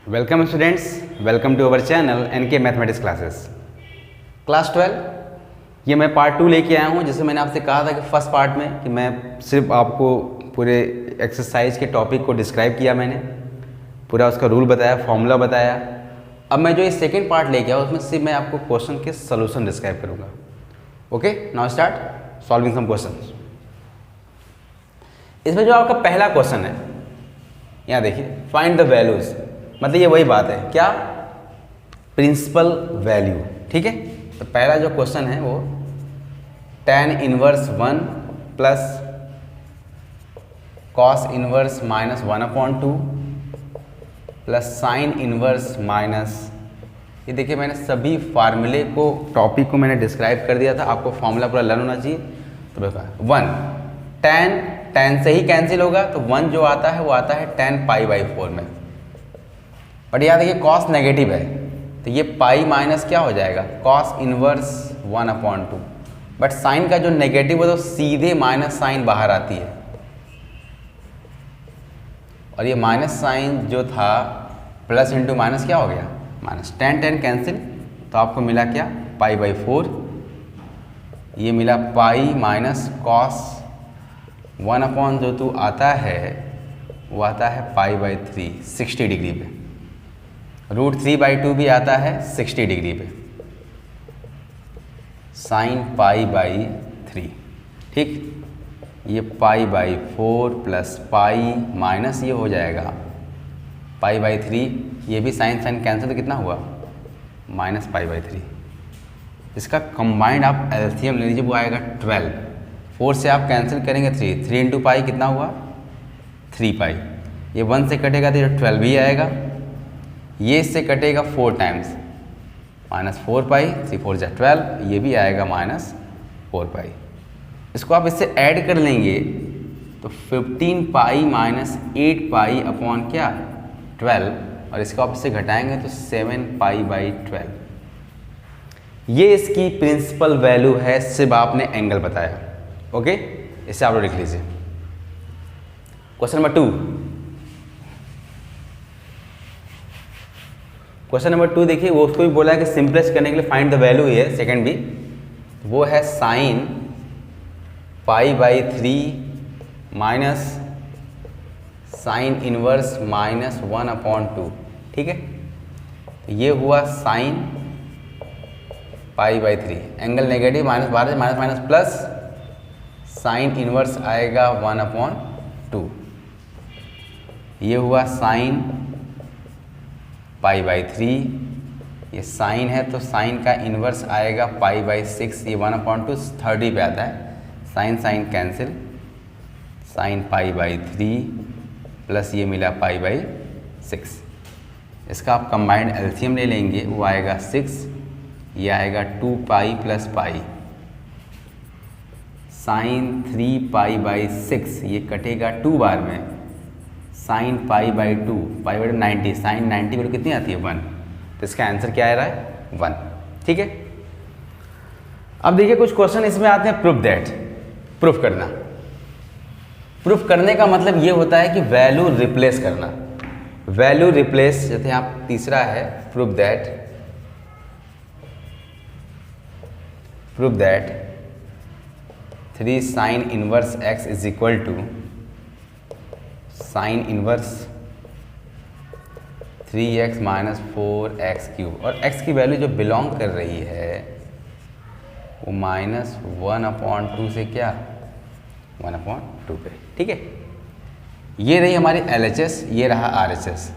Welcome students, welcome to our channel NK mathematics classes. Class 12 ये मैं part 2 लेके आया हूँ। जैसे मैंने आपसे कहा था कि फर्स्ट पार्ट में कि मैं सिर्फ आपको पूरे एक्सरसाइज के टॉपिक को डिस्क्राइब किया, मैंने पूरा उसका रूल बताया, फॉर्मूला बताया। अब मैं जो ये सेकेंड पार्ट लेके आया उसमें सिर्फ मैं आपको क्वेश्चन के सोल्यूशन डिस्क्राइब करूँगा। Okay, now start solving some question. इसमें जो आपका पहला क्वेश्चन है, यहाँ देखिए, फाइंड द वैल्यूज, मतलब ये वही बात है, क्या, प्रिंसिपल वैल्यू। ठीक है, तो पहला जो क्वेश्चन है वो tan inverse 1 plus cos inverse minus 1/2 plus sign inverse minus, ये देखिए मैंने सभी फार्मूले को, टॉपिक को मैंने डिस्क्राइब कर दिया था, आपको फार्मूला पूरा लर्न होना चाहिए। तो देखो 1 tan से ही कैंसिल होगा, तो 1 जो आता है वो आता है tan π/4 में। बट यहाँ देखिए कॉस नेगेटिव है, तो ये पाई माइनस क्या हो जाएगा, कॉस इनवर्स 1/2। बट साइन का जो नेगेटिव है तो सीधे माइनस साइन बाहर आती है, और ये माइनस साइन जो था प्लस इंटू माइनस क्या हो गया, माइनस। tan कैंसिल, तो आपको मिला क्या, π/4। ये मिला पाई माइनस कॉस 1/2 आता है, वो आता है π/3 60 डिग्री पे। √3/2 भी आता है 60 डिग्री पे, साइन π/3। ठीक, ये π/4 प्लस पाई माइनस ये हो जाएगा π/3, ये भी साइन कैंसिल, तो कितना हुआ, माइनस π/3। इसका कंबाइंड आप एलसीएम ले लीजिए, वो आएगा 12। 4 से आप कैंसिल करेंगे 3 इंटू पाई कितना हुआ, 3 पाई। ये 1 से कटेगा तो ये 12 भी आएगा, ये इससे कटेगा 4 टाइम्स, माइनस 4 पाई, 3 4 जा 12, ये भी आएगा माइनस 4 पाई। इसको आप इससे ऐड कर लेंगे तो 15 पाई माइनस 8 पाई अपॉन क्या, 12, और इसको आप इससे घटाएंगे तो 7 π/12। ये इसकी प्रिंसिपल वैल्यू है, सिर्फ आपने एंगल बताया। ओके, इसे आप लोग लिख लीजिए। क्वेश्चन नंबर 2, क्वेश्चन नंबर 2 देखिए, वो उसको भी बोला है कि सिंपलेस्ट करने के लिए फाइंड द वैल्यू है, सेकंड भी वो है sine π/3 minus sine inverse minus 1/2। ठीक है, ये हुआ साइन π/3, एंगल नेगेटिव, माइनस बाहर से minus minus plus, sine inverse आएगा 1/2। ये हुआ साइन π/3, ये साइन है तो साइन का इन्वर्स आएगा π/6, ये 1/2 30 पे आता है, sine sine cancel, sine π/3 plus ये मिला π/6। इसका आप कंबाइंड एलसीएम ले लेंगे, वो आएगा 6, ये आएगा 2 पाई प्लस पाई, साइन 3 π/6, ये कटेगा 2 बार में, साइन π/2, π/2 90, साइन 90 पर कितनी आती है, 1, तो इसका आंसर क्या आ रहा है, 1। ठीक है, अब देखिए कुछ क्वेश्चन इसमें आते हैं, प्रूफ दैट, प्रूफ करना। प्रूफ करने का मतलब ये होता है कि वैल्यू रिप्लेस करना, वैल्यू रिप्लेस। जैसे आप तीसरा है, proof that 3 sine inverse x is equal to sine inverse 3x minus 4x3, और x की वैल्यू जो बिलोंग कर रही है वो -1/2 से क्या, 1/2 पे। ठीक है, ये रही हमारी LHS, ये रहा RHS।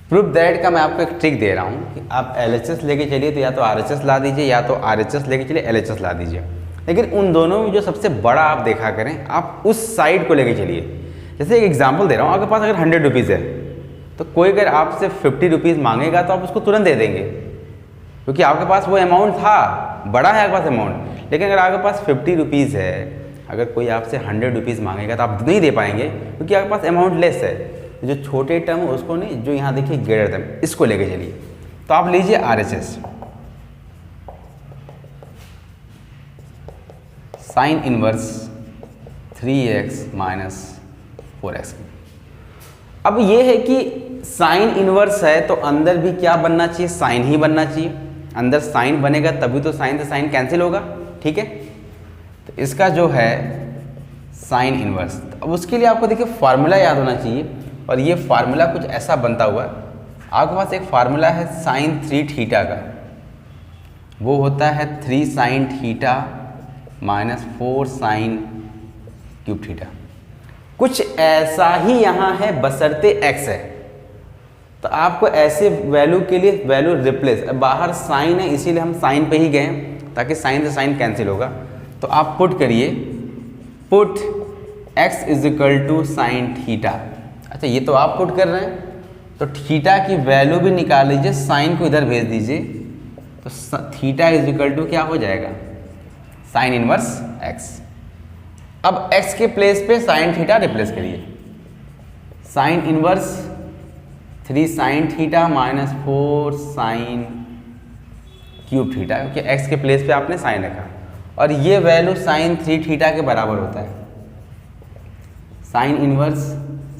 प्रूफ दैट का मैं आपको एक ट्रिक दे रहा हूँ कि आप LHS लेके चलिए तो या तो RHS ला दीजिए, या तो RHS लेके चलिए LHS ला दीजिए, लेकिन उन दोनों में जो सबसे बड़ा आप देखा करें, आप उस साइड को लेके चलिए। जैसे एक एग्जांपल दे रहा हूँ, आपके पास अगर 100 रुपीज़ है तो कोई अगर आपसे 50 रुपीज़ मांगेगा तो आप उसको तुरंत दे देंगे, क्योंकि आपके पास वो अमाउंट था, बड़ा है आपके पास अमाउंट। लेकिन अगर आपके पास 50 रुपीज़ है, अगर कोई आपसे 100 रुपीज़ मांगेगा तो आप नहीं दे पाएंगे, क्योंकि आपके पास अमाउंट लेस है। जो छोटे टर्म है उसको नहीं, जो यहाँ देखिए ग्रेटर टर्म, इसको लेके चलिए। तो आप लीजिए RHS, sign inverse 3x minus 4x। अब ये है कि साइन इनवर्स है तो अंदर भी क्या बनना चाहिए, साइन ही बनना चाहिए। अंदर साइन बनेगा तभी तो साइन से साइन कैंसिल होगा, ठीक है। तो इसका जो है साइन इनवर्स, अब उसके लिए आपको देखिए फार्मूला याद होना चाहिए, और ये फार्मूला कुछ ऐसा बनता हुआ है। आपके पास एक फार्मूला है साइन 3 थीटा का, वो होता है 3 sine theta minus 4 sine cube theta. कुछ ऐसा ही यहाँ है बशर्ते x है, तो आपको ऐसे वैल्यू के लिए वैल्यू रिप्लेस, बाहर साइन है इसीलिए हम साइन पे ही गए ताकि साइन से साइन कैंसिल होगा। तो आप पुट करिए, put x is equal to sine theta. अच्छा ये तो आप पुट कर रहे हैं, तो थीटा की वैल्यू भी निकाल लीजिए, साइन को इधर भेज दीजिए, तो थीटा इज इक्वल टू क्या हो जाएगा, साइन इनवर्स x। अब x के प्लेस पे साइन थीटा रिप्लेस करिए, sine inverse 3 sine theta minus 4 sine cube theta, क्योंकि x के प्लेस पे आपने साइन रखा, और ये वैल्यू साइन 3 थीटा के बराबर होता है। Sine inverse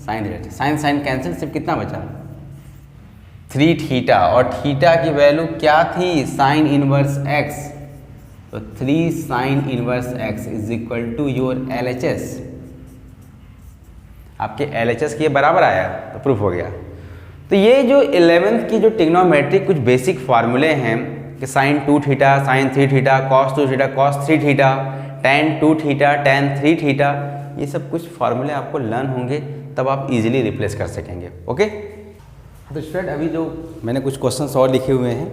sine related, sine sine cancel, सिर्फ कितना बचा 3 थीटा, और थीटा की वैल्यू क्या थी, साइन इनवर्स x, तो 3 sine inverse x is equal to your LHS। आपके LHS के बराबर आया तो प्रूफ हो गया। तो ये जो 11th की जो ट्रिग्नोमेट्रिक कुछ बेसिक फार्मूले हैं कि sine 2 theta, sine 3 theta, cos 2 theta, cos 3 theta, tan 2 theta, tan 3 theta, ये सब कुछ फार्मूले आपको लर्न होंगे, तब आप इजीली रिप्लेस कर सकेंगे। ओके, तो स्टूडेंट अभी जो मैंने कुछ क्वेश्चंस और लिखे हुए हैं,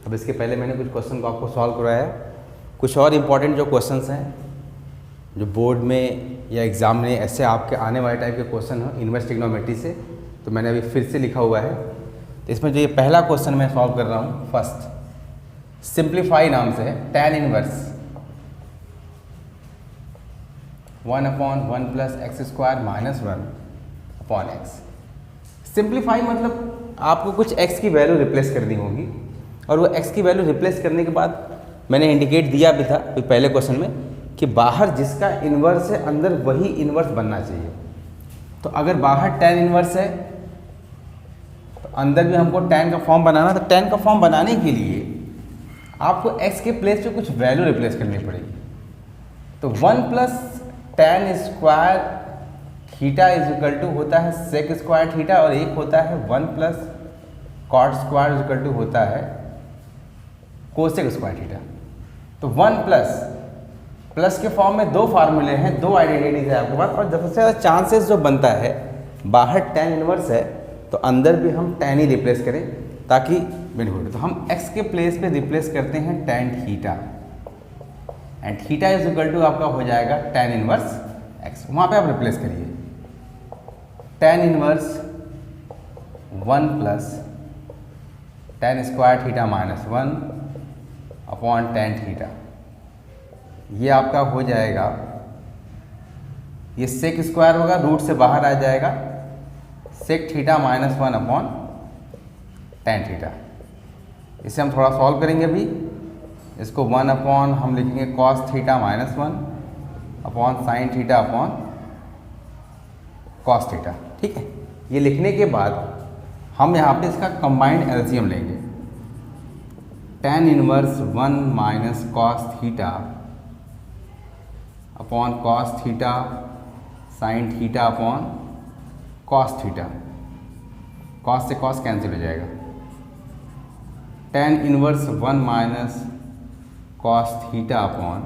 अब इसके पहले मैंने कुछ क्वेश्चन को आपको सॉल्व कराया। कुछ और इम्पॉर्टेंट जो क्वेश्चंस हैं जो बोर्ड में या एग्ज़ाम में ऐसे आपके आने वाले टाइप के क्वेश्चन हो इनवर्स ट्रिग्नोमेट्री से, तो मैंने अभी फिर से लिखा हुआ है। तो इसमें जो ये पहला क्वेश्चन मैं सॉल्व कर रहा हूँ, फर्स्ट सिंप्लीफाई नाम से है, tan inverse 1/1 plus x square minus 1/x। Simplify मतलब आपको कुछ x की वैल्यू रिप्लेस करनी होगी, और वो x की वैल्यू रिप्लेस करने के बाद मैंने इंडिकेट दिया भी था पहले क्वेश्चन में कि बाहर जिसका इन्वर्स है अंदर वही इन्वर्स बनना चाहिए। तो अगर बाहर tan इन्वर्स है तो अंदर भी हमको tan का फॉर्म बनाना, तो tan का फॉर्म बनाने के लिए आपको x के प्लेस पे कुछ वैल्यू रिप्लेस करनी पड़ेगी। तो 1 plus tan square theta is equal to होता है सेक स्क्वायर थीटा, और एक होता है 1 plus cot square is equal to होता है कोसेक स्क्वायर थीटा। तो 1 प्लस के फॉर्म में दो फार्मूले हैं, दो आइडेंटिटीज है आपके पास, और सबसे ज़्यादा चांसेस जो बनता है बाहर tan इनवर्स है तो अंदर भी हम tan ही रिप्लेस करें ताकि बेनिफिट। तो हम x के प्लेस पे रिप्लेस करते हैं tan theta, and theta is equal to आपका हो जाएगा tan इनवर्स x। वहाँ पे आप रिप्लेस करिए, tan inverse 1 plus tan square theta minus 1 upon tan theta, ये आपका हो जाएगा, ये सेक स्क्वायर होगा, रूट से बाहर आ जाएगा, sec theta minus 1 upon tan theta. इसे हम थोड़ा सॉल्व करेंगे अभी। इसको 1 अपॉन हम लिखेंगे cos theta minus 1 upon sine theta upon cos theta, ठीक है। ये लिखने के बाद हम यहाँ पे इसका कंबाइंड एलसीएम लेंगे, tan inverse 1 minus cos theta upon cos theta sine theta upon cos theta, cos से कॉस कैंसिल हो जाएगा, tan inverse 1 minus cos theta upon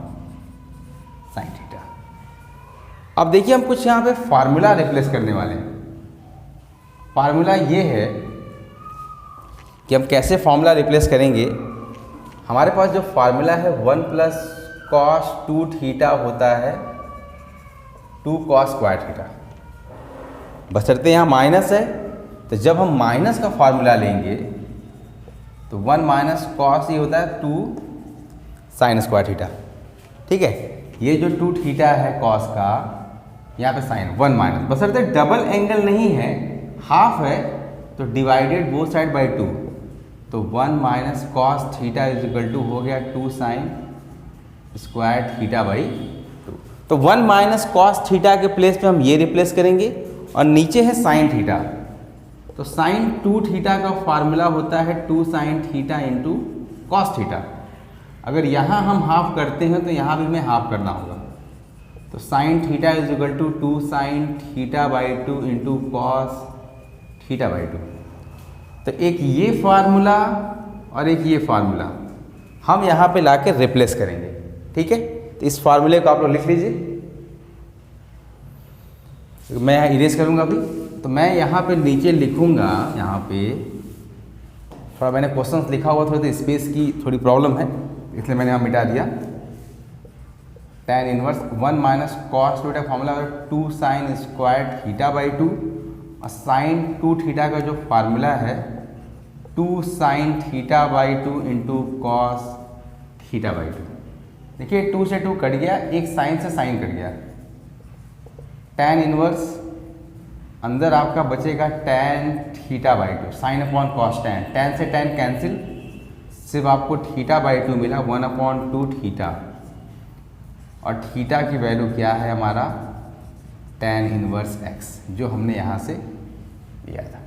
sine theta. अब देखिए हम कुछ यहाँ पे फार्मूला रिप्लेस करने वाले हैं। फार्मूला ये है कि हम कैसे फार्मूला रिप्लेस करेंगे। हमारे पास जो फार्मूला है 1 प्लस कॉस 2 थीटा होता है 2 कॉस स्क्वायर थीटा, बशर्ते यहाँ माइनस है, तो जब हम माइनस का फार्मूला लेंगे तो 1 माइनस कॉस ये होता है 2 साइन स्क्वायर थीटा, ठीक है। ये जो 2 थीटा है कॉस का, यहाँ पे साइन 1 माइनस, बशर्ते डबल एंगल नहीं है, हाफ है, तो डिवाइडेड बोथ साइड बाई 2, तो 1 minus cos theta is equal to हो गया 2 साइन स्क्वायर थीटा बाई 2। तो 1 माइनस कॉस थीटा के प्लेस पे हम ये रिप्लेस करेंगे, और नीचे है साइन थीटा। तो साइन 2 थीटा का फार्मूला होता है 2 sine theta into cos theta. अगर यहाँ हम हाफ करते हैं तो यहाँ भी हमें हाफ करना होगा। तो sine theta is equal to 2 sine theta by 2 into cos theta by 2। तो एक ये फार्मूला और एक ये फार्मूला हम यहाँ पे लाके रिप्लेस करेंगे, ठीक है। तो इस फार्मूले को आप लोग लिख लीजिए। मैं यहाँ इरेज करूँगा अभी, तो मैं यहाँ पे नीचे लिखूँगा, यहाँ पे थोड़ा मैंने क्वेश्चंस लिखा हुआ, थोड़ी स्पेस की थोड़ी प्रॉब्लम है इसलिए मैंने यहाँ मिटा दिया। tan inverse 1 minus cos theta formula 2 sine square theta by 2 और साइन 2 थीटा का जो फार्मूला है 2 sine theta by 2 into cos theta by 2। देखिए 2 से 2 कट गया, एक साइन से साइन कट गया। tan इनवर्स अंदर आपका बचेगा tan theta by 2 sine upon cos tan से tan कैंसिल, सिर्फ आपको थीटा बाई 2 मिला 1/2 थीटा। और थीटा की वैल्यू क्या है हमारा tan इनवर्स x, जो हमने यहाँ से लिया था।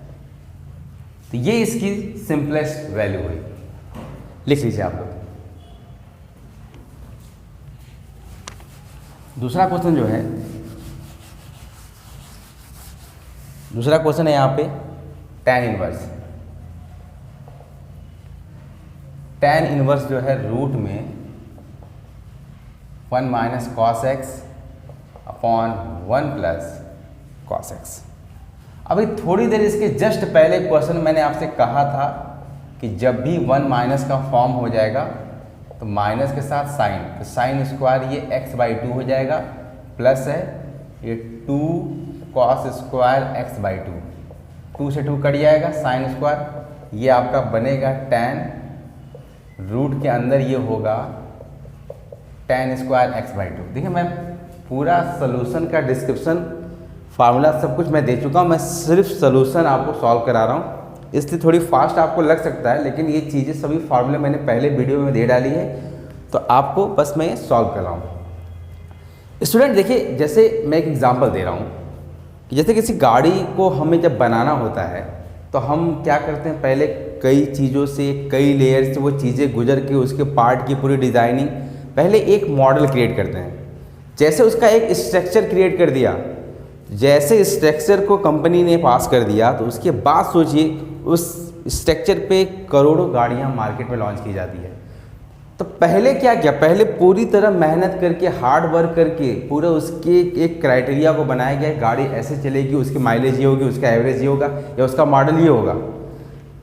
तो ये इसकी सिंपलेस्ट वैल्यू हुई, लिख लीजिए आप लोग। दूसरा क्वेश्चन जो है, दूसरा क्वेश्चन है यहाँ पे tan इनवर्स। tan इनवर्स जो है रूट में 1 minus cos x upon 1 plus cos x. अभी थोड़ी देर इसके जस्ट पहले क्वेश्चन मैंने आपसे कहा था कि जब भी 1 माइनस का फॉर्म हो जाएगा तो माइनस के साथ साइन, तो साइन स्क्वायर ये x बाई 2 हो जाएगा, प्लस है ये 2 कॉस स्क्वायर x बाई 2, 2 से 2 कट जाएगा, साइन स्क्वायर ये आपका बनेगा tan, रूट के अंदर ये होगा tan स्क्वायर x बाई 2। देखिए मैं पूरा सोल्यूशन का डिस्क्रिप्शन फार्मूला सब कुछ मैं दे चुका हूँ, मैं सिर्फ सोल्यूशन आपको सॉल्व करा रहा हूँ, इसलिए थोड़ी फास्ट आपको लग सकता है, लेकिन ये चीज़ें सभी फार्मूले मैंने पहले वीडियो में दे डाली है, तो आपको बस मैं ये सॉल्व कर रहा हूँ। स्टूडेंट देखिए, जैसे मैं एक एग्जांपल दे रहा हूँ कि जैसे किसी गाड़ी को हमें जब बनाना होता है तो हम क्या करते हैं, पहले कई चीज़ों से, कई लेयर से वो चीज़ें गुजर के उसके पार्ट की पूरी डिज़ाइनिंग, पहले एक मॉडल क्रिएट करते हैं। जैसे उसका एक स्ट्रक्चर क्रिएट कर दिया, जैसे स्ट्रक्चर को कंपनी ने पास कर दिया, तो उसके बाद सोचिए उस स्ट्रक्चर पे करोड़ों गाड़ियां मार्केट में लॉन्च की जाती है। तो पहले क्या किया, पहले पूरी तरह मेहनत करके, हार्ड वर्क करके पूरा उसके एक क्राइटेरिया को बनाया गया, गाड़ी ऐसे चलेगी, उसकी माइलेज ये होगी, उसका एवरेज ये होगा या उसका मॉडल ये होगा,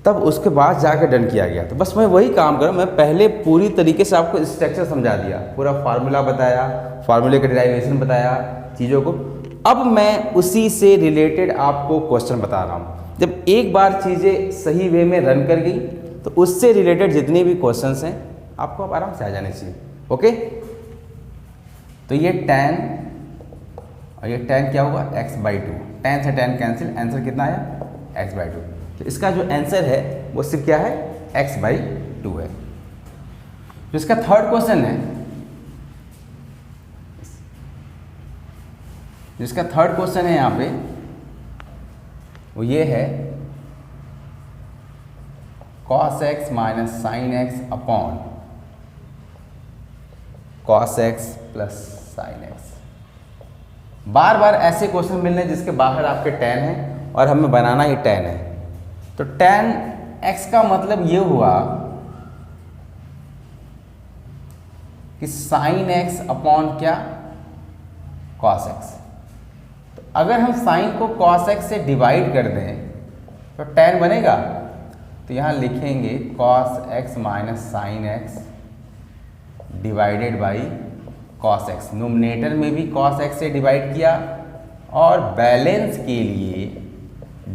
तब उसके बाद जाकर डन किया गया। तो बस मैं वही काम करूँ, मैं पहले पूरी तरीके से आपको स्ट्रक्चर समझा दिया, पूरा फार्मूला बताया, फार्मूले का डेरिवेशन बताया चीज़ों को। अब मैं उसी से रिलेटेड आपको क्वेश्चन बता रहा हूँ। जब एक बार चीज़ें सही वे में रन कर गई तो उससे रिलेटेड जितने भी क्वेश्चंस हैं आपको अब आराम से आ जाने चाहिए। ओके, तो ये tan और ये tan क्या हुआ x बाई 2, tan से tan कैंसिल, आंसर कितना आया x बाई 2। तो इसका जो आंसर है वो सिर्फ क्या है x बाई 2 है। जो इसका थर्ड क्वेश्चन है, जिसका थर्ड क्वेश्चन है यहाँ पे वो ये है cos x minus sine x upon cos x plus sine X. बार बार ऐसे क्वेश्चन मिलने जिसके बाहर आपके tan है और हमें बनाना ही tan है। तो tan x का मतलब ये हुआ कि साइन x अपॉन क्या cos x। तो अगर हम साइन को cos x से डिवाइड कर दें तो tan बनेगा। तो यहाँ लिखेंगे cos x minus sine x divided by cos x। Nominator में भी cos x से डिवाइड किया और बैलेंस के लिए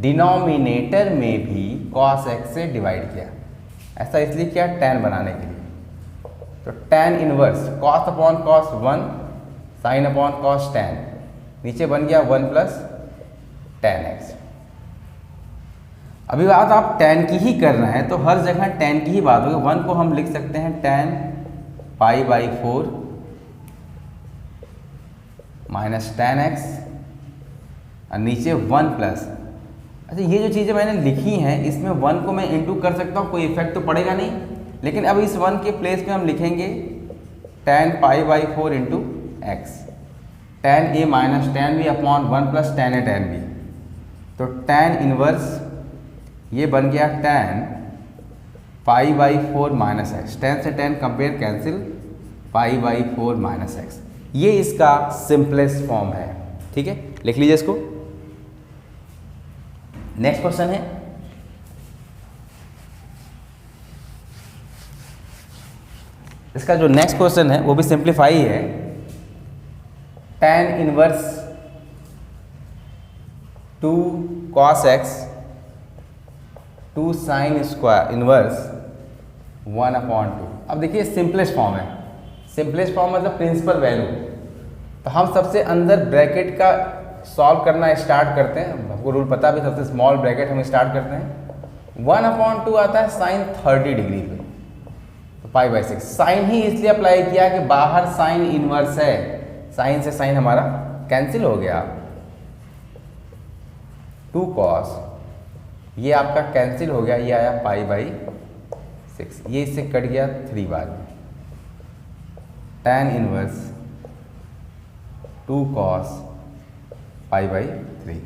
डिनोमिनेटर में भी cos x से डिवाइड किया। ऐसा इसलिए किया tan बनाने के लिए। तो tan inverse cos upon cos 1 sine upon cos tan, नीचे बन गया 1 प्लस tan x। अभी बात आप tan की ही कर रहे हैं तो हर जगह tan की ही बात होगी। 1 को हम लिख सकते हैं tan pi by 4 minus tan x। और नीचे 1 प्लस। अच्छा, ये जो चीज़ें मैंने लिखी हैं इसमें 1 को मैं इंटू कर सकता हूँ, कोई इफेक्ट तो पड़ेगा नहीं। लेकिन अब इस 1 के प्लेस पे हम लिखेंगे tan π/4 into X, tan a माइनस tan b upon 1 plus tan a tan b। तो tan इनवर्स ये बन गया tan π/4 माइनस एक्स, tan से tan compare cancel, π/4 minus X. ये इसका सिंपलेस्ट फॉर्म है। ठीक है, लिख लीजिए इसको। नेक्स्ट क्वेश्चन है, इसका जो नेक्स्ट क्वेश्चन है वो भी सिंप्लीफाई है। tan inverse 2 cos x 2 sin square inverse 1/2। अब देखिए सिंपलेस्ट फॉर्म है। सिंपलेस्ट फॉर्म मतलब प्रिंसिपल वैल्यू। तो हम सबसे अंदर ब्रैकेट का सॉल्व करना स्टार्ट करते हैं। आपको रूल पता भी, सबसे स्मॉल ब्रैकेट हम स्टार्ट करते हैं। 1/2 आता है साइन 30 डिग्री पे, तो π/6। साइन ही इसलिए अप्लाई किया कि बाहर साइन इनवर्स है, साइन से साइन हमारा कैंसिल हो गया। 2 cos ये आपका कैंसिल हो गया, ये आया π/6, ये इससे कट गया 3 बार में। tan inverse 2 cos π/3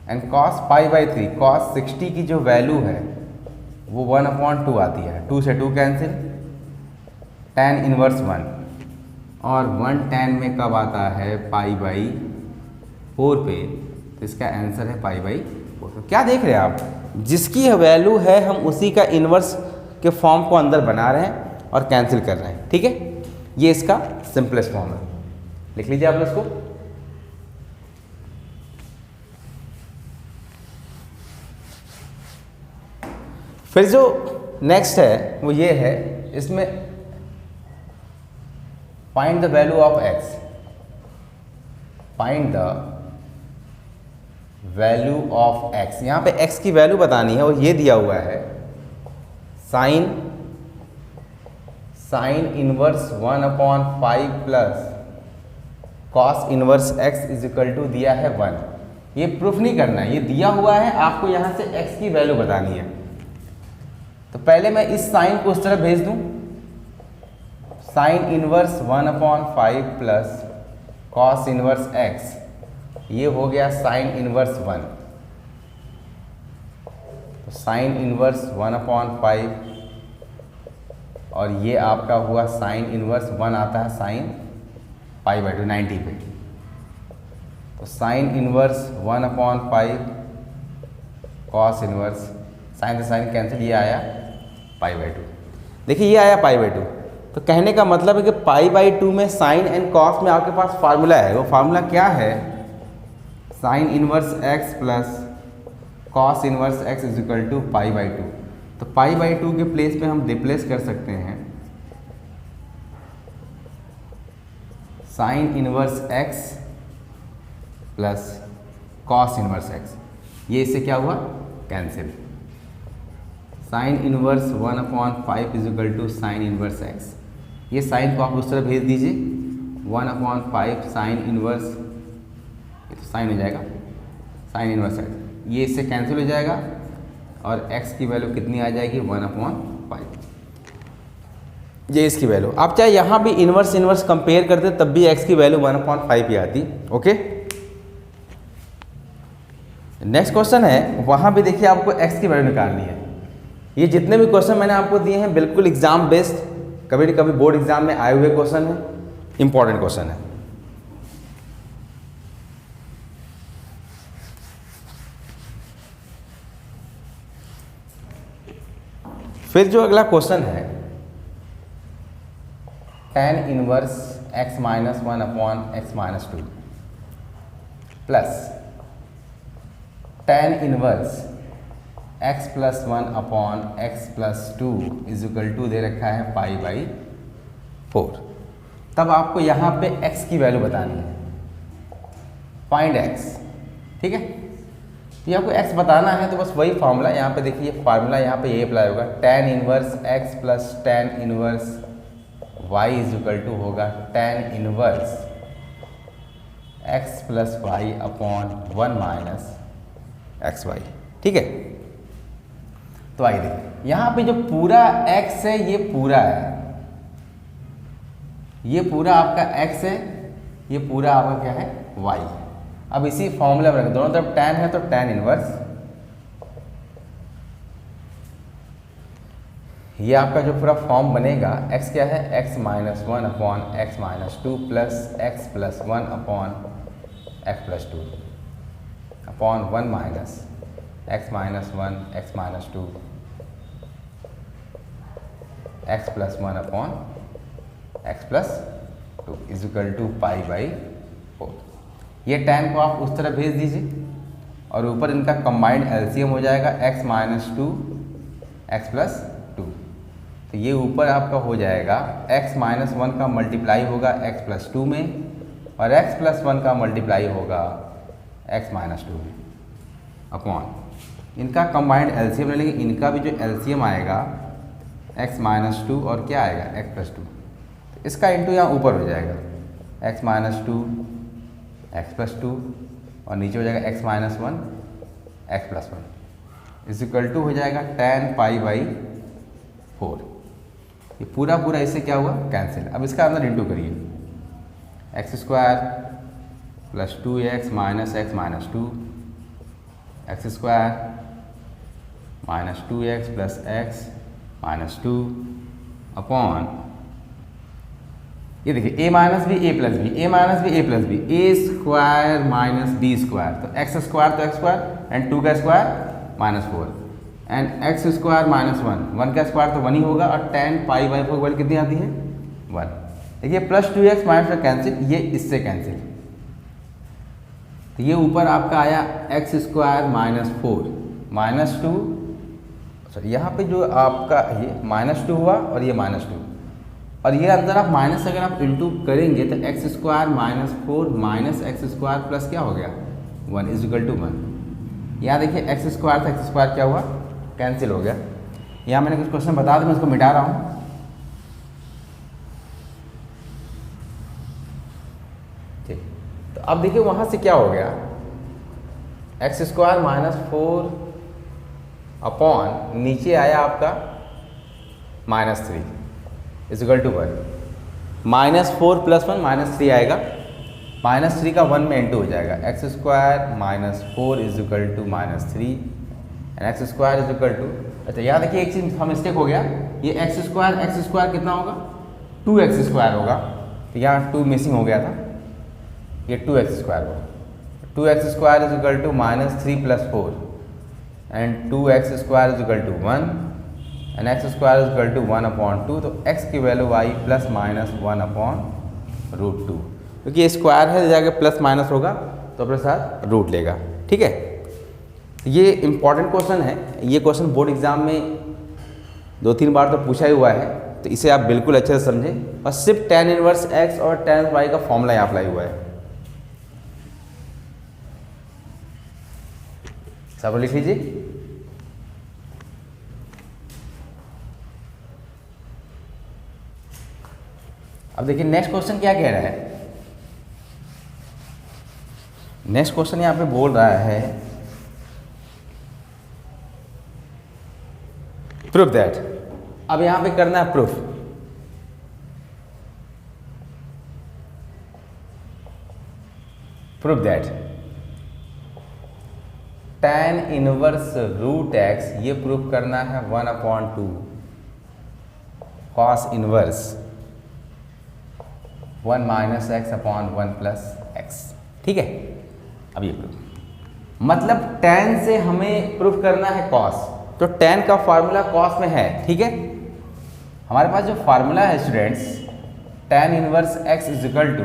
and cos π/3, cos 60 की जो वैल्यू है वो 1/2 आती है। 2 से 2 कैंसिल, tan इनवर्स 1, और 1 tan में कब आता है π/4 पे, तो इसका आंसर है π/4। तो क्या देख रहे हैं आप, जिसकी वैल्यू है हम उसी का इन्वर्स के फॉर्म को अंदर बना रहे हैं और कैंसिल कर रहे हैं। ठीक है, ये इसका सिंपलेस्ट फॉर्म है। लिख लीजिए आप इसको। फिर जो नेक्स्ट है वो ये है, इसमें find the value of x, find the value of x। यहाँ पे x की वैल्यू बतानी है और ये दिया हुआ है sine inverse 1/5 plus cos inverse x is equal to दिया है 1। ये प्रूफ नहीं करना है, ये दिया हुआ है, आपको यहाँ से x की वैल्यू बतानी है। तो पहले मैं इस साइन को उस तरफ भेज दूं, sign inverse 1/5 plus cos inverse x, ये हो गया साइन इनवर्स 1। तो साइन इनवर्स 1/5 और ये आपका हुआ साइन इनवर्स 1 आता है साइन π/2 90 पे। तो sine inverse 1/5 cos inverse, sine से साइन कैंसिल, ये आया π/2। देखिए ये आया π/2। तो कहने का मतलब है कि π/2 में साइन एंड कॉस में आपके पास फार्मूला है। वो फार्मूला क्या है, sine inverse x plus cos inverse x is equal to π/2। तो π/2 के प्लेस पे हम रिप्लेस कर सकते हैं sine inverse x plus cos inverse x। ये इससे क्या हुआ, cancel. Sine inverse 1/5 is equal to sine inverse x। ये साइन को आप उस तरह भेज दीजिए, 1/5 साइन इनवर्स, ये तो साइन हो जाएगा साइन इनवर्स x, ये इससे कैंसिल हो जाएगा और x की वैल्यू कितनी आ जाएगी 1/5। ये इसकी वैल्यू, आप चाहे यहाँ भी इनवर्स इनवर्स कंपेयर करते तब भी x की वैल्यू 1/5 ही आती। ओके, नेक्स्ट क्वेश्चन है, वहाँ भी देखिए आपको x की वैल्यू निकालनी है। ये जितने भी क्वेश्चन मैंने आपको दिए हैं बिल्कुल एग्जाम बेस्ड, कभी न कभी बोर्ड एग्जाम में आए हुए क्वेश्चन है, इंपॉर्टेंट क्वेश्चन है। फिर जो अगला क्वेश्चन है, tan inverse x minus 1/x-2 plus tan inverse x plus 1/x+2 is equal to दे रखा है π/4। तब आपको यहाँ पे x की वैल्यू बतानी है, फाइंड x। ठीक है, ये आपको x बताना है तो बस वही फार्मूला यहाँ पे देखिए, फार्मूला यहाँ पे ये अप्लाई होगा, tan inverse x plus tan inverse y is equal to होगा tan inverse x plus y upon 1 minus x y. ठीक है, तो आइए देखिए यहाँ पे जो पूरा x है ये पूरा है, ये पूरा आपका x है, ये पूरा आपका क्या है y। अब इसी फॉर्मूला में दोनों तरफ tan है तो tan इनवर्स, ये आपका जो पूरा फॉर्म बनेगा x क्या है x minus 1 upon x minus 2 plus x plus 1 upon x plus 2 upon 1 minus x minus 1 x minus 2 x plus 1 upon x plus 2 is equal to pi by 4। ये tan को आप उस तरह भेज दीजिए और ऊपर इनका कंबाइंड एलसीएम हो जाएगा x माइनस 2 एक्स प्लस 2। तो ये ऊपर आपका हो जाएगा x माइनस 1 का मल्टीप्लाई होगा x प्लस 2 में और x प्लस 1 का मल्टीप्लाई होगा x माइनस 2 में अपॉन इनका कंबाइंड एलसीएम ले लेंगे। इनका भी जो एलसीएम आएगा x माइनस 2 और क्या आएगा x प्लस 2, तो इसका इंटू यहाँ ऊपर हो जाएगा x माइनस 2 एक्स प्लस 2 और नीचे हो जाएगा x minus 1 x plus 1 is equal to हो जाएगा tan पाई बाई 4। ये पूरा पूरा इससे क्या हुआ कैंसिल। अब इसका अंदर इंटू करिए, x square plus 2x minus x minus 2 x square minus 2x plus x minus 2 upon ये देखिए a minus b a plus b, a minus b a plus b, a square minus b square, तो x square तो x square and 2 का square minus 4 and x square minus 1 का square तो 1 ही होगा और tan pi by 4 कितनी आती है 1। देखिए प्लस 2x माइनस का कैंसिल, ये इससे कैंसिल, तो ये ऊपर आपका आया x square minus 4 minus 2, sorry यहाँ पे जो आपका ये माइनस 2 हुआ और ये माइनस 2 और ये अंदर आप माइनस अगर आप इंटू करेंगे तो x square minus 4 minus x square plus क्या हो गया 1 इज इक्वल टू 1। यहाँ देखिए एक्स स्क्वायर था, एक्स स्क्वायर क्या हुआ कैंसिल हो गया। यहाँ मैंने कुछ क्वेश्चन बता दिया, मैं इसको मिटा रहा हूँ। ठीक, तो अब देखिए वहाँ से क्या हो गया एक्स स्क्वायर माइनस 4 अपॉन नीचे आया आपका minus 3 is equal to 1। Minus 4 plus 1 minus 3 आएगा, माइनस 3 का 1 में इंटू हो जाएगा x square minus 4 is equal to minus 3 and x square is equal to, अच्छा यहाँ देखिए एक चीज़ मिस्टेक हो गया, ये एक्स स्क्वायर कितना होगा 2x स्क्वायर होगा, तो यहाँ 2 मिसिंग हो गया था, ये 2x स्क्वायर होगा, 2x square is equal to minus 3 plus 4 and 2x square is equal to 1 and x square is equal to 1 upon 2, तो x की वैल्यू आई प्लस माइनस 1 अपॉन रूट 2, क्योंकि ये स्क्वायर है जाके प्लस माइनस होगा तो अपने साथ रूट लेगा। ठीक है, ये इंपॉर्टेंट क्वेश्चन है, ये क्वेश्चन बोर्ड एग्जाम में 2-3 बार तो पूछा ही हुआ है, तो इसे आप बिल्कुल अच्छे से समझें और सिर्फ tan इनवर्स x और tan y का फॉर्मूला यहाँ अप्लाई हुआ है। सब लिख लीजिए। अब देखिए नेक्स्ट क्वेश्चन क्या कह रहा है, नेक्स्ट क्वेश्चन यहाँ पे बोल रहा है प्रूफ दैट, अब यहाँ पे करना है proof, proof that tan inverse root x, ये प्रूफ करना है 1/2 cos inverse 1 minus x upon 1 plus x. ठीक है, अब ये प्रूफ मतलब tan से हमें प्रूफ करना है cos, तो tan का फार्मूला cos में है। ठीक है, हमारे पास जो फार्मूला है students tan inverse x is equal to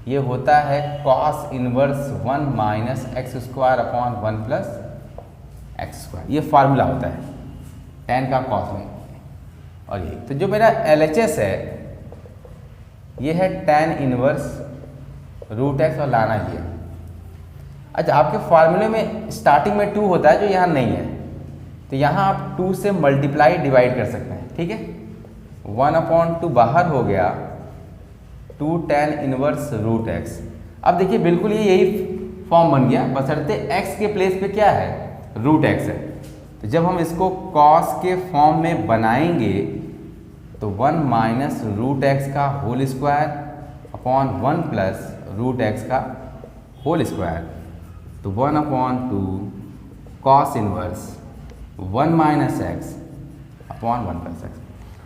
ये होता है cos inverse 1 minus x square upon 1 plus x square, ये फार्मूला होता है tan का cos में। और ये तो जो मेरा LHS है ये है tan इनवर्स रूट x और लाना ही है। अच्छा, आपके फार्मूले में स्टार्टिंग में 2 होता है जो यहाँ नहीं है, तो यहाँ आप 2 से मल्टीप्लाई डिवाइड कर सकते हैं। ठीक है, 1/2 बाहर हो गया 2 tan इनवर्स रूट x। अब देखिए बिल्कुल ये यही फॉर्म बन गया, बशर्ते x के प्लेस पे क्या है, रूट x है। तो जब हम इसको cos के फॉर्म में बनाएंगे तो 1 माइनस रूट एक्स का whole square upon 1 plus root x का होल स्क्वायर, तो 1/2 cos inverse 1 minus x upon 1 plus x.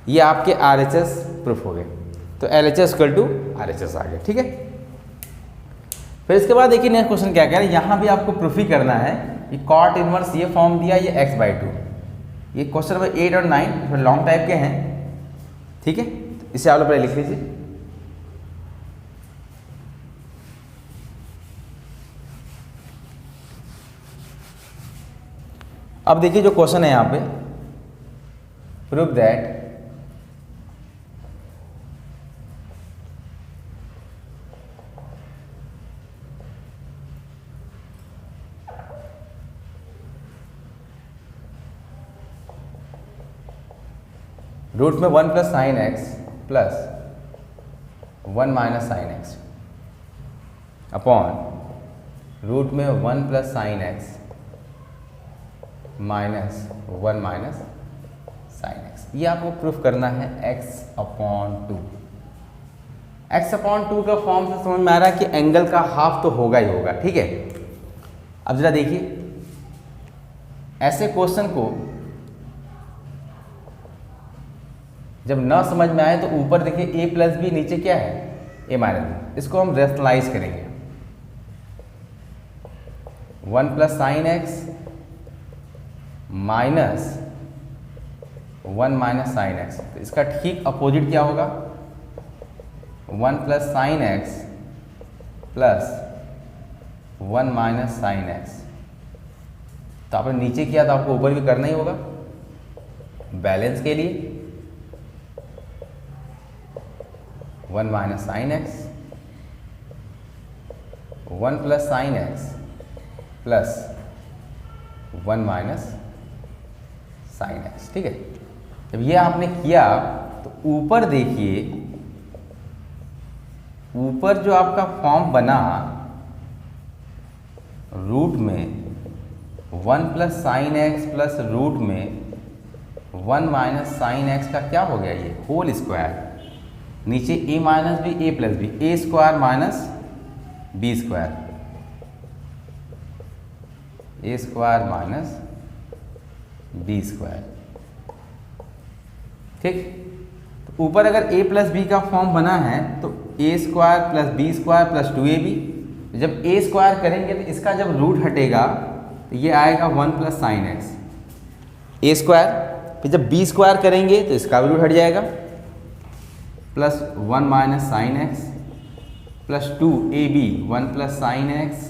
ये आपके RHS प्रूफ हो गए। तो LHS इक्वल टू RHS आ गया, ठीक है। फिर इसके बाद देखिए नेक्स्ट क्वेश्चन क्या कह रहा है, यहाँ भी आपको प्रूफ ही करना है। ये कॉट इनवर्स ये फॉर्म दिया, ये x/2। ये क्वेश्चन नंबर 8 और 9 थोड़े लॉन्ग टाइप के हैं, ठीक है। इसे आप लोग पहले लिख लीजिए। अब देखिए जो क्वेश्चन है यहाँ पे, प्रूव दैट रूट में 1 plus sine x plus 1 minus sine x upon root में 1 plus sine x minus 1 minus sine x. ये आपको प्रूफ करना है x/2। x/2 का फॉर्म से समझ में आ रहा है कि एंगल का हाफ तो होगा ही होगा, ठीक है। अब जरा देखिए ऐसे क्वेश्चन को जब ना समझ में आए तो ऊपर देखिए a प्लस बी, नीचे क्या है a माइनस बी। इसको हम रेशनलाइज करेंगे। 1 plus sine x minus 1 minus sine x, तो इसका ठीक अपोजिट क्या होगा, 1 plus sine x plus 1 minus sine x. तो आपने नीचे किया तो आपको ऊपर भी करना ही होगा बैलेंस के लिए। 1 minus sine x, 1 plus sine x plus 1 minus sine x, ठीक है। जब ये आपने किया तो ऊपर देखिए, ऊपर जो आपका फॉर्म बना रूट में 1 plus sine x plus root में 1 माइनस साइन एक्स का क्या हो गया, ये होल स्क्वायर। नीचे a minus b, a plus b, a square minus b square, a square minus b square, ठीक। तो ऊपर अगर a प्लस बी का फॉर्म बना है तो a square plus b square plus 2ab। जब a स्क्वायर करेंगे तो इसका जब रूट हटेगा तो ये आएगा 1 plus sine x a square. फिर जब b स्क्वायर करेंगे तो इसका भी रूट हट जाएगा plus 1 minus sine x plus 2ab 1 plus sine x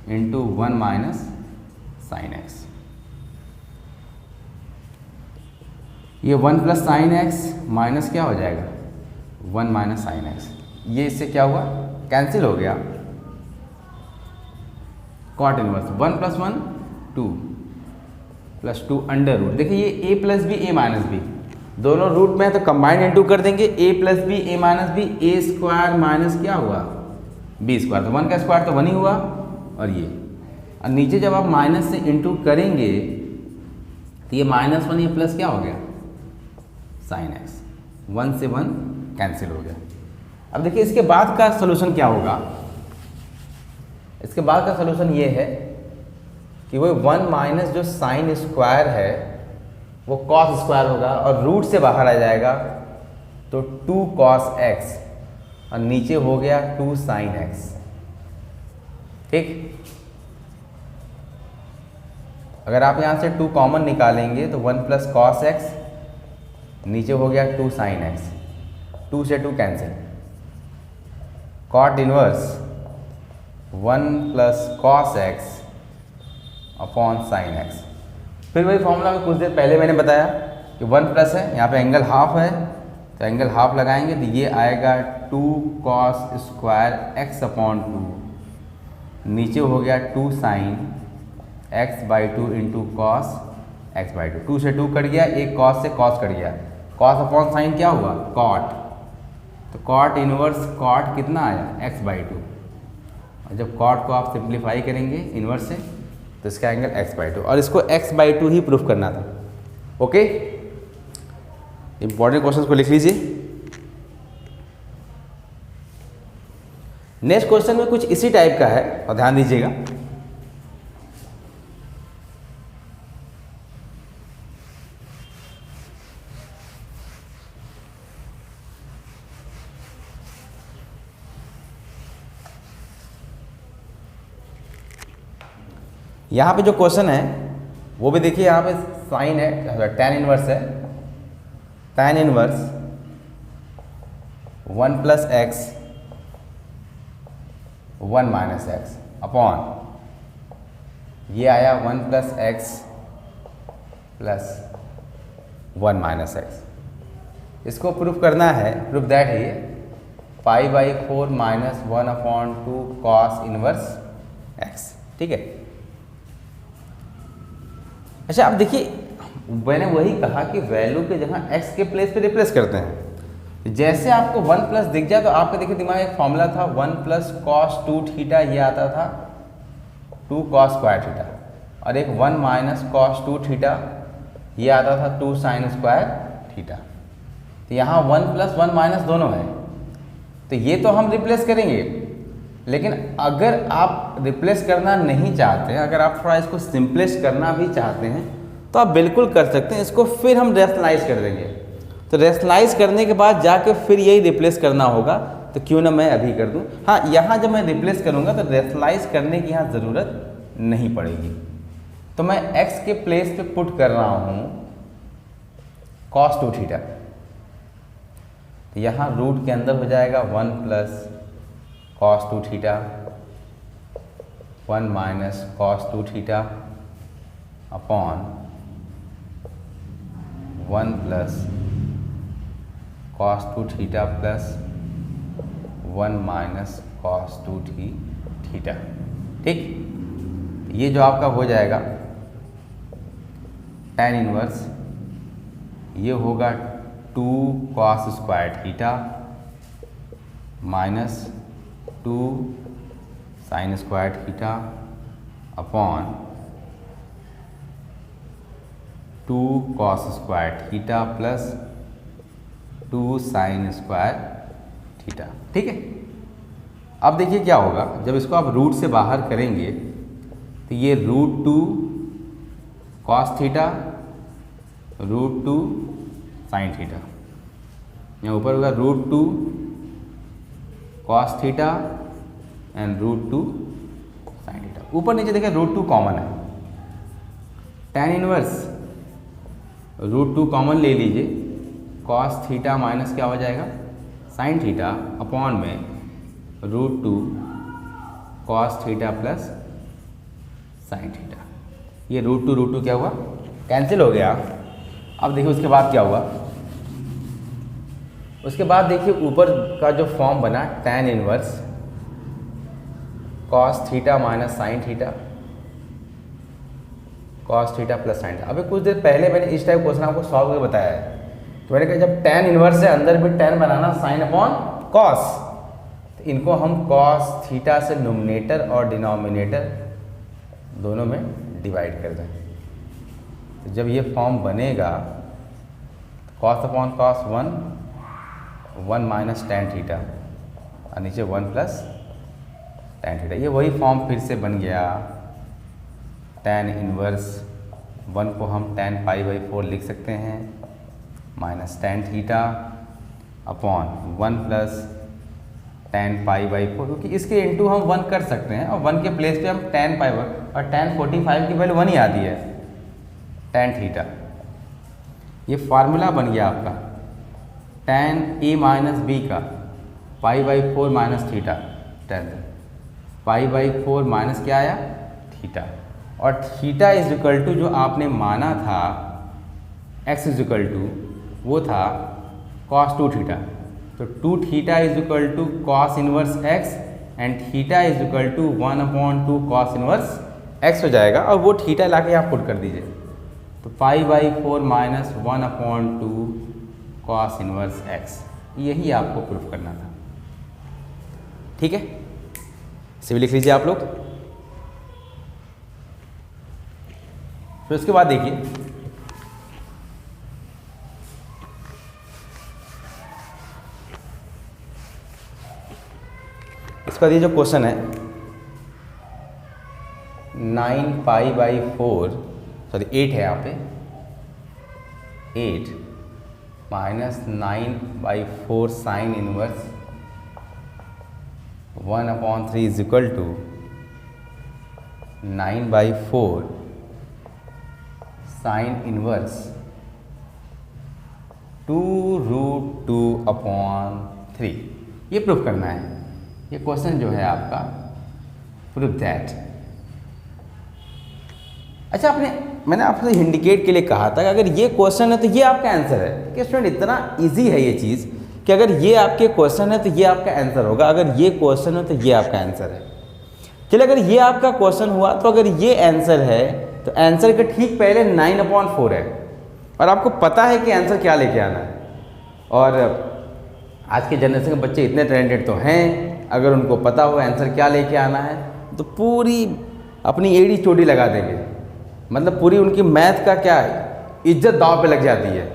into 1 minus sine x. ये 1 प्लस साइन एक्स माइनस क्या हो जाएगा 1 माइनस साइन एक्स। ये इससे क्या हुआ, कैंसिल हो गया। Cot inverse 1 plus 1 2 plus 2 under root. देखिए ये a plus b, a minus b दोनों रूट में है तो कंबाइंड इनटू कर देंगे। a plus b, a minus b, a square minus क्या हुआ b स्क्वायर, तो 1 का स्क्वायर तो 1 ही हुआ। और ये और नीचे जब आप माइनस से इनटू करेंगे तो ये -1 ये प्लस क्या हो गया साइन एक्स, 1 से 1 कैंसिल हो गया। अब देखिए इसके बाद का सोल्यूशन क्या होगा। इसके बाद का सोल्यूशन ये है कि वो 1 माइनस जो साइन स्क्वायर है वो कॉस स्क्वायर होगा और रूट से बाहर आ जाएगा तो 2 cos x और नीचे हो गया 2 sin x, ठीक। अगर आप यहाँ से 2 कॉमन निकालेंगे तो 1 प्लस कॉस एक्स, नीचे हो गया 2 sin x, 2 से 2 cancel. Cot inverse 1 plus cos x upon sine x. फिर वही फॉर्मूला में कुछ देर पहले मैंने बताया कि 1 प्लस है, यहाँ पे एंगल हाफ है तो एंगल हाफ लगाएंगे तो ये आएगा 2 cos स्क्वायर x अपॉन 2, नीचे हो गया 2 sin x/2 into cos x/2। 2 से 2 कट गया, एक cos से cos कट गया, cos अपॉन साइन क्या हुआ cot। तो cot इनवर्स cot कितना आया x/2, जब कॉट को आप सिंप्लीफाई करेंगे इन्वर्स से तो इसका एंगल x/2, और इसको x/2 ही प्रूफ करना था। ओके, इंपॉर्टेंट क्वेश्चन को लिख लीजिए। नेक्स्ट क्वेश्चन में कुछ इसी टाइप का है और ध्यान दीजिएगा। यहाँ पे जो क्वेश्चन है वो भी देखिए, यहाँ पे साइन है, tan इनवर्स है, tan inverse 1 + x 1 - x upon ये आया 1 + x + 1 - x। इसको प्रूफ करना है, प्रूफ दैट है π/4 - 1/2 cos इनवर्स x। ठीक है। अच्छा, अब देखिए मैंने वही कहा कि वैल्यू के जहाँ x के प्लेस पे रिप्लेस करते हैं। जैसे आपको 1 प्लस दिख जाए तो आपके देखिए दिमाग एक फॉर्मूला था 1 + cos 2 थीटा, ये आता था 2 cos स्क्वायर थीटा, और एक 1 - cos 2 थीटा, ये आता था 2 sin स्क्वायर थीटा। तो यहाँ 1 + 1 - दोनों है, तो ये तो हम रिप्लेस करेंगे। लेकिन अगर आप रिप्लेस करना नहीं चाहते हैं, अगर आप थोड़ा इसको सिंपलेस्ट करना भी चाहते हैं तो आप बिल्कुल कर सकते हैं। इसको फिर हम रैशनलाइज कर देंगे, तो रैशनलाइज करने के बाद जाके फिर यही रिप्लेस करना होगा। तो क्यों ना मैं अभी कर दूं। हाँ, यहाँ जब मैं रिप्लेस करूँगा तो रैशनलाइज करने की यहाँ ज़रूरत नहीं पड़ेगी। तो मैं x के प्लेस पे पुट कर रहा हूँ cos 2 थीटा, तो यहाँ रूट के अंदर हो जाएगा 1 + cos 2 theta 1 - cos 2 theta upon 1 + cos 2 theta plus 1 - cos 2 theta. ठीक, ये जो आपका हो जाएगा tan इनवर्स, ये होगा 2 cos square theta minus 2 sin square theta upon 2 cos square theta plus 2 sin square theta. ठीक है। अब देखिए क्या होगा, जब इसको आप रूट से बाहर करेंगे तो ये √2 cos थीटा √2 sin थीटा, यहाँ ऊपर होगा √2 cos theta and √2 sin theta. ऊपर नीचे देखिए √2 कॉमन है, tan इनवर्स √2 कॉमन ले लीजिए, cos थीटा माइनस क्या हो जाएगा sin थीटा अपॉन में √2 cos theta plus sin theta. ये √2 क्या हुआ, कैंसिल हो गया। अब देखिए उसके बाद क्या हुआ, उसके बाद देखिए ऊपर का जो फॉर्म बना tan inverse cos theta minus sin theta cos theta plus sin theta. अभी कुछ देर पहले मैंने इस टाइप क्वेश्चन आपको सॉल्व करके बताया है, तो मैंने कहा जब tan इनवर्स है अंदर भी tan बनाना sin अपॉन cos, तो इनको हम cos थीटा से नोमिनेटर और डिनोमिनेटर दोनों में डिवाइड कर दें। तो जब ये फॉर्म बनेगा cos upon cos 1 minus tan theta और नीचे 1 प्लस tan थीटा। ये वही फॉर्म फिर से बन गया, tan इनवर्स 1 को हम tan π/4 लिख सकते हैं minus tan theta upon 1 plus tan π/4, क्योंकि इसके इंटू हम 1 कर सकते हैं और 1 के प्लेस पे हम tan π और tan 45 की वैल्यू 1 ही आती है tan थीटा। ये फार्मूला बन गया आपका tan a माइनस बी का π/4 माइनस थीटा, tan π/4 माइनस क्या आया थीटा, और थीटा इज इक्वल टू जो आपने माना था x इज इक्वल टू वो था cos 2 थीटा, तो 2 theta is equal to cos inverse x and theta is equal to 1/2 cos inverse x हो जाएगा, और वो थीटा ला के आप पुट कर दीजिए, तो π/4 माइनस 1/2 cos इनवर्स x, यही आपको प्रूफ करना था। ठीक है, इसे भी लिख लीजिए आप लोग। फिर उसके बाद देखिए इसका ये जो क्वेश्चन है 9π/4 सॉरी 8 है यहाँ पे 8 माइनस 9/4 साइन इनवर्स 1/3 इज इक्वल टू 9/4 साइन इनवर्स 2√2/3 ये प्रूफ करना है। ये क्वेश्चन जो है आपका प्रूफ दैट। अच्छा मैंने आपसे इंडिकेट के लिए कहा था कि अगर ये क्वेश्चन है तो ये आपका आंसर है कि स्टूडेंट इतना इजी है ये चीज़ कि अगर ये आपके क्वेश्चन है तो ये आपका आंसर होगा, अगर ये क्वेश्चन है तो ये आपका आंसर है। चलिए अगर ये आपका क्वेश्चन हुआ तो अगर ये आंसर है तो आंसर के ठीक पहले 9/4 है और आपको पता है कि आंसर क्या लेके आना है। और आज के जनरेशन के बच्चे इतने टैलेंटेड तो हैं, अगर उनको पता हो आंसर क्या लेके आना है तो पूरी अपनी एड़ी चोटी लगा देंगे, मतलब पूरी उनकी मैथ का क्या है इज्जत दांव पे लग जाती है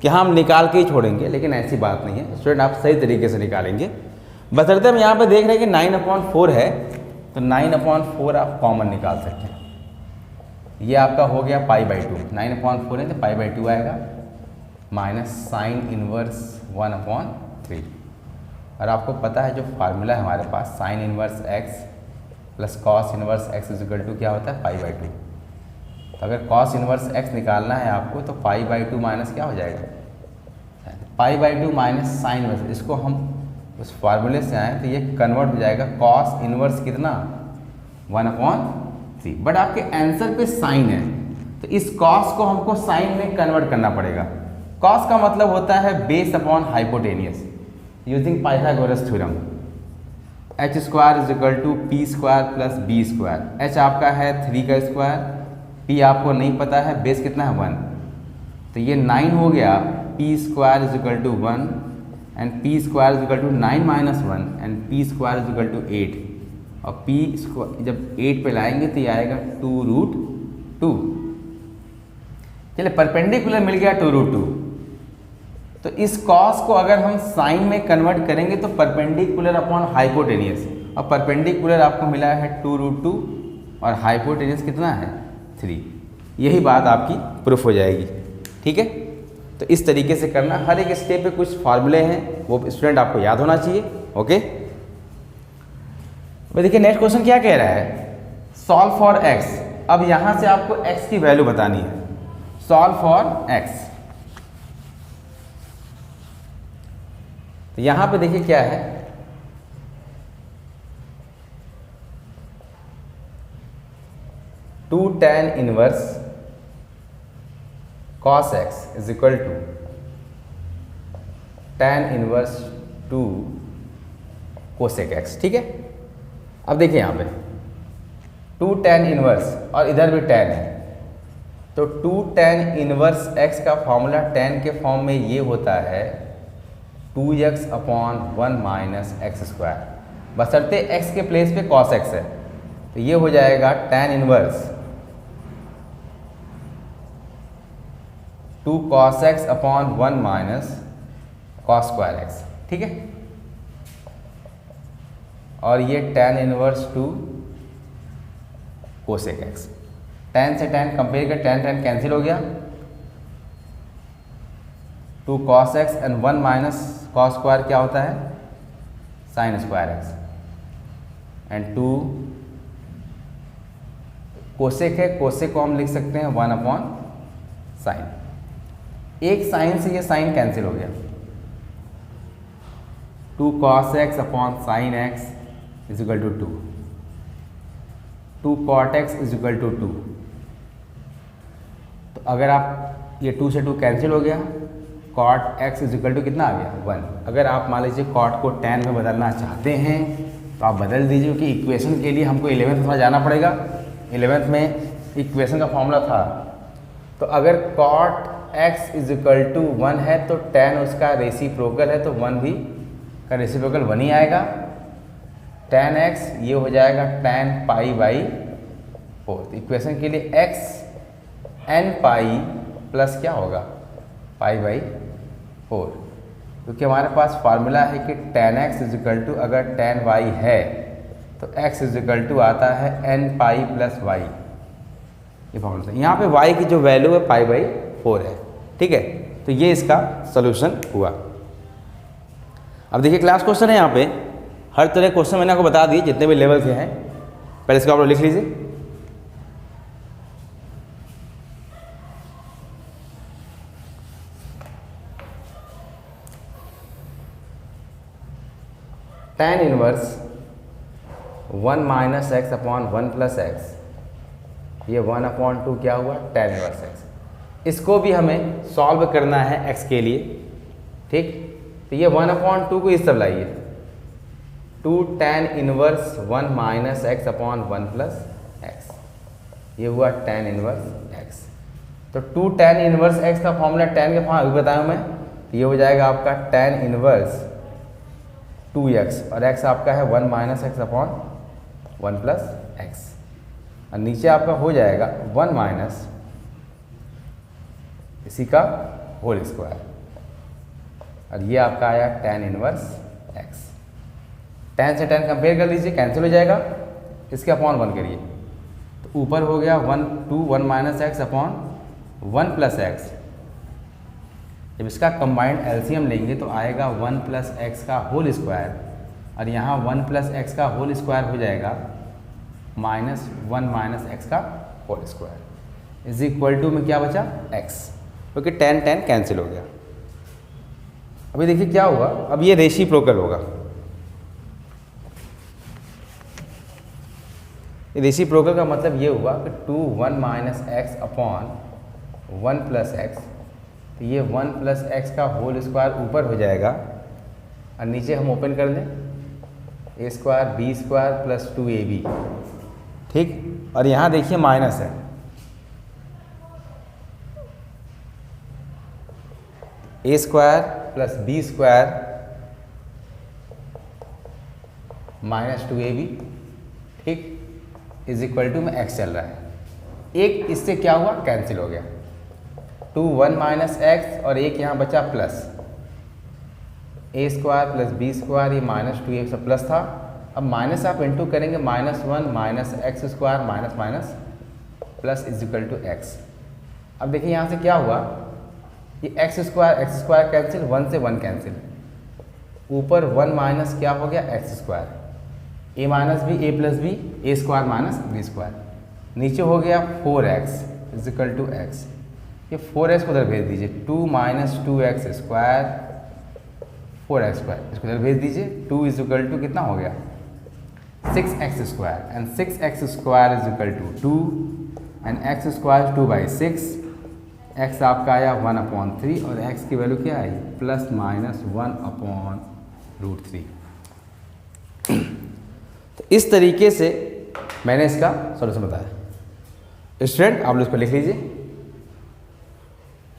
कि हम निकाल के ही छोड़ेंगे। लेकिन ऐसी बात नहीं है स्टूडेंट, आप सही तरीके से निकालेंगे। बशर्ते हम यहाँ पे देख रहे हैं कि 9/4 है तो 9/4 आप कॉमन निकाल सकते हैं। ये आपका हो गया π/2, 9/4 है तो π/2 आएगा माइनस साइन इनवर्स 1/3। और आपको पता है जो फार्मूला है हमारे पास sine inverse x plus cos inverse x is equal to क्या होता है π/2। तो अगर कॉस इनवर्स x निकालना है आपको तो π/2 माइनस क्या हो जाएगा π/2 माइनस साइन इनवर्स। इसको हम उस फार्मूले से आए तो ये कन्वर्ट हो जाएगा कॉस इनवर्स कितना 1/3। बट आपके आंसर पे साइन है तो इस कॉस को हमको साइन में कन्वर्ट करना पड़ेगा। कॉस का मतलब होता है base upon hypotenuse using Pythagoras theorem. h square is equal to p square plus b square. h आपका है 3 का स्क्वायर, p आपको नहीं पता है, बेस कितना है 1, तो ये 9 हो गया। p square is equal to 1 and p square is equal to 9 minus 1 and p square is equal to 8 और p स्क्वायर जब 8 पे लाएंगे तो ये आएगा 2√2। चलिए परपेंडिकुलर मिल गया 2√2। तो इस कॉस को अगर हम साइन में कन्वर्ट करेंगे तो परपेंडिकुलर अपॉन हाइपोटेनियस, और परपेंडिकुलर आपको मिला है 2√2 और हाइपोटेनियस कितना है 3। यही बात आपकी प्रूफ हो जाएगी। ठीक है, तो इस तरीके से करना। हर एक स्टेप पे कुछ फार्मूले हैं वो स्टूडेंट आपको याद होना चाहिए। ओके, तो देखिए नेक्स्ट क्वेश्चन क्या कह रहा है, सॉल्व फॉर x। अब यहां से आपको x की वैल्यू बतानी है। सॉल्व फॉर x, तो यहां पे देखिए क्या है, two tan inverse cos x is equal to tan inverse 2 cosec x। ठीक है, अब देखिए यहाँ पे 2 tan इनवर्स और इधर भी tan है, तो 2 tan इनवर्स x का फॉर्मूला tan के फॉर्म में ये होता है 2x/1 माइनस एक्स स्क्वायर, बशर्ते x के प्लेस पे cos x है, तो ये हो जाएगा tan inverse 2 cos x/1 minus cos square x। ठीक है, और ये tan inverse 2 cosec x। tan से tan कंपेयर कर, tan कैंसिल हो गया, 2 cos x and 1 minus cos square क्या होता है sin square x and 2 cosec है, cosec को हम लिख सकते हैं 1/sin। एक साइन से ये साइन कैंसिल हो गया, 2 cos x/sin x is equal to 2, 2 cot x is equal to 2। तो अगर आप ये 2 से 2 कैंसिल हो गया, cot x is equal to कितना आ गया 1। अगर आप मान लीजिए cot को tan में बदलना चाहते हैं तो आप बदल दीजिए, क्योंकि इक्वेशन के लिए हमको 11th में जाना पड़ेगा। 11th में इक्वेशन का फॉर्मूला था, तो अगर cot x is equal to 1 है तो tan उसका रेसिप्रोकल है, तो 1 भी का रेसिप्रोकल 1 ही आएगा। tan x ये हो जाएगा tan पाई बाई 4। इक्वेशन के लिए x n पाई प्लस क्या होगा पाई बाई 4, क्योंकि हमारे पास फार्मूला है कि tan x is equal to अगर tan y है तो x इज इक्वल टू आता है n पाई प्लस y। ये फॉर्मूला है। यहाँ पे y की जो वैल्यू है पाई बाई 4 है। ठीक है, तो ये इसका सोल्यूशन हुआ। अब देखिए क्लास क्वेश्चन है, यहाँ पे हर तरह क्वेश्चन मैंने आपको बता दिए जितने भी लेवल के हैं। पहले इसको आप लोग लिख लीजिए। tan inverse 1 minus x upon 1 plus x, ये 1/2 क्या हुआ tan इनवर्स x। इसको भी हमें सॉल्व करना है x के लिए। ठीक, तो ये 1/2 को इस तरफ लाइए, 2 tan inverse 1 minus x upon 1 plus x, ये हुआ tan इनवर्स x। तो 2 tan इनवर्स x का फॉर्मूला tan के फॉर्म अभी बताया मैं, ये हो जाएगा आपका tan इनवर्स 2x और x आपका है 1 minus x upon 1 plus x, और नीचे आपका हो जाएगा 1 माइनस इसी का होल स्क्वायर, और ये आपका आया tan इनवर्स x। tan से tan कंपेयर कर लीजिए, कैंसिल हो जाएगा, इसके अपॉन 1 करिए तो ऊपर हो गया 1 minus x upon 1 plus x. जब इसका कंबाइंड एलसीएम लेंगे तो आएगा 1 प्लस एक्स का होल स्क्वायर, और यहाँ 1 प्लस एक्स का होल स्क्वायर हो जाएगा माइनस 1 माइनस एक्स का whole square is equal to में क्या बचा x, क्योंकि tan कैंसिल हो गया। अभी देखिए क्या हुआ, अब ये रेसिप्रोकल होगा। रेसिप्रोकल का मतलब ये हुआ कि 2 1 minus x upon 1 plus x, तो ये 1 प्लस एक्स का होल स्क्वायर ऊपर हो जाएगा, और नीचे हम ओपन कर लें a square b square plus 2ab। ठीक, और यहाँ देखिए माइनस है, a square plus b square minus 2ab, ठीक, इज इक्वल टू में x चल रहा है। एक इससे क्या हुआ कैंसिल हो गया, 2 1 माइनस एक्स और एक यहाँ बचा plus, a square plus b square, ये माइनस 2a से प्लस था। अब माइनस आप इंटू करेंगे -1 minus x square minus minus plus is equal to x. अब देखिए यहाँ से क्या हुआ, ये एक्स स्क्वायर कैंसिल, 1 से 1 कैंसिल, ऊपर 1 माइनस क्या हो गया x square, a minus b a plus b, a square minus b square, नीचे हो गया 4x is equal to x. ये 4x को उधर भेज दीजिए, 2 minus 2x square 4x square, इसको उधर भेज दीजिए, 2 इज इक्वल टू कितना हो गया 6x square, and 6x square is equal to 2 and x square 2/6, x आपका आया 1/3 और x की वैल्यू क्या आई प्लस माइनस 1/√3। तो इस तरीके से मैंने इसका सॉल्यूशन बताया। स्टूडेंट आप लोग इसको लिख लीजिए।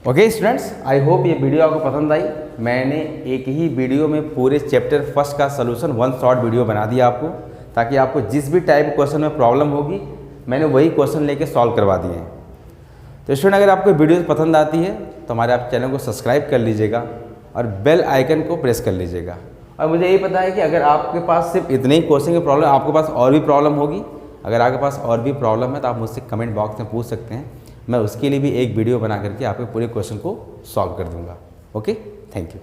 ओके स्टूडेंट्स, आई होप ये वीडियो आपको पसंद आई। मैंने एक ही वीडियो में पूरे चैप्टर फर्स्ट का सॉल्यूशन 1 शॉर्ट वीडियो बना दिया आपको, ताकि आपको जिस भी टाइप क्वेश्चन में प्रॉब्लम होगी मैंने वही क्वेश्चन लेके सॉल्व करवा दिए हैं। तो स्टूडेंट अगर आपको वीडियो पसंद आती है तो हमारे आप चैनल को सब्सक्राइब कर लीजिएगा और बेल आइकन को प्रेस कर लीजिएगा। और मुझे यही पता है कि अगर आपके पास सिर्फ इतने ही क्वेश्चन की प्रॉब्लम, आपके पास और भी प्रॉब्लम होगी, अगर आपके पास और भी प्रॉब्लम है तो आप मुझसे कमेंट बॉक्स में पूछ सकते हैं, मैं उसके लिए भी एक वीडियो बना करके आपके पूरे क्वेश्चन को सॉल्व कर दूंगा। Okay, thank you.